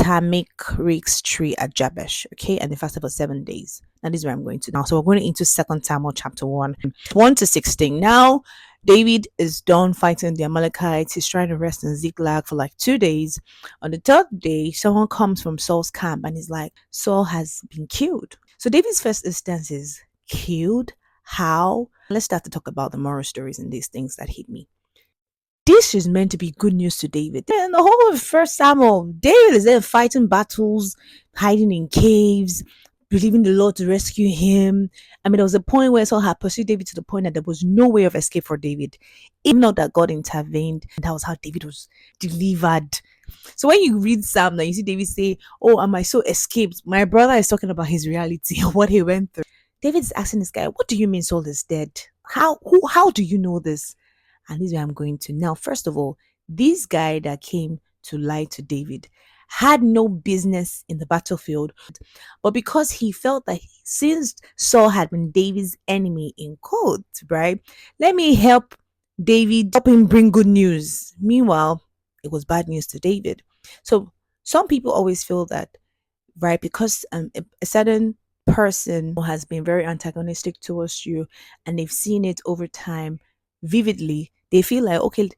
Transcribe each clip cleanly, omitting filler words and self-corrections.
tamarisk tree at Jabesh. Okay, and they fasted for 7 days. Now this is where I'm going to now. So we're going into Second Samuel chapter 1 to 16. Now David is done fighting the Amalekites. He's trying to rest in Ziklag for like 2 days. On the third day, someone comes from Saul's camp and is like, Saul has been killed. So David's first instance is killed. How? Let's start to talk about the moral stories and these things that hit me. This is meant to be good news to David. In the whole of First Samuel, David is there fighting battles, hiding in caves, believing the Lord to rescue him. I mean, there was a point where Saul had pursued David to the point that there was no way of escape for David. Even though that God intervened, and that was how David was delivered. So when you read Psalm, now you see David say, "Oh, am I so escaped?" My brother is talking about his reality, what he went through. David's asking this guy, "What do you mean Saul is dead? How do you know this?" And this is where I'm going to. Now, first of all, this guy that came to lie to David had no business in the battlefield, but because he felt that since Saul had been David's enemy in quotes, right? Let me help David, help him bring good news. Meanwhile, it was bad news to David. So some people always feel that, right, because a certain person has been very antagonistic towards you and they've seen it over time vividly, they feel like, okay,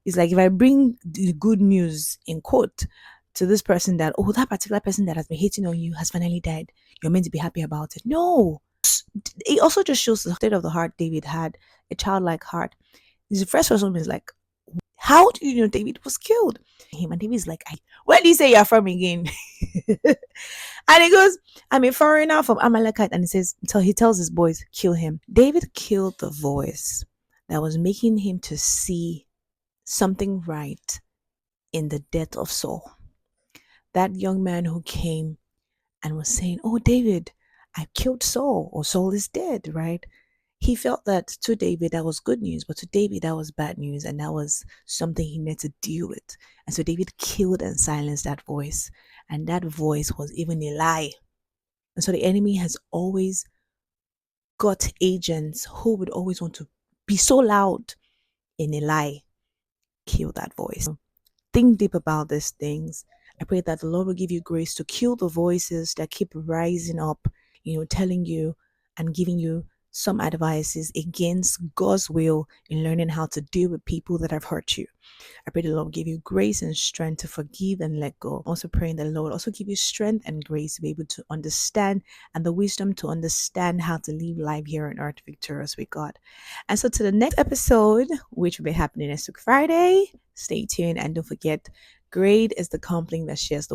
it's like if I bring the good news in quote to this person that, oh, that particular person that has been hating on you has finally died, you're meant to be happy about it. No. It also just shows the state of the heart David had, a childlike heart. The first person is like, how do you know David was killed? Him and David's like, where do you say you're from again? And he goes, I'm a foreigner from Amalekite. And he says, so he tells his boys, kill him. David killed the voice that was making him to see something right in the death of Saul. That young man who came and was saying, oh, David, I killed Saul, or Saul is dead, right? He felt that to David that was good news, but to David that was bad news, and that was something he needed to deal with. And so David killed and silenced that voice, and that voice was even a lie. And so the enemy has always got agents who would always want to be so loud in a lie. Kill that voice. Think deep about these things. I pray that the Lord will give you grace to kill the voices that keep rising up, telling you and giving you some advices against God's will in learning how to deal with people that have hurt you. I pray the Lord give you grace and strength to forgive and let go. Also praying that the Lord also give you strength and grace to be able to understand and the wisdom to understand how to live life here on earth victorious with God. And so to the next episode, which will be happening next week Friday, stay tuned and don't forget, great is the company that shares the word.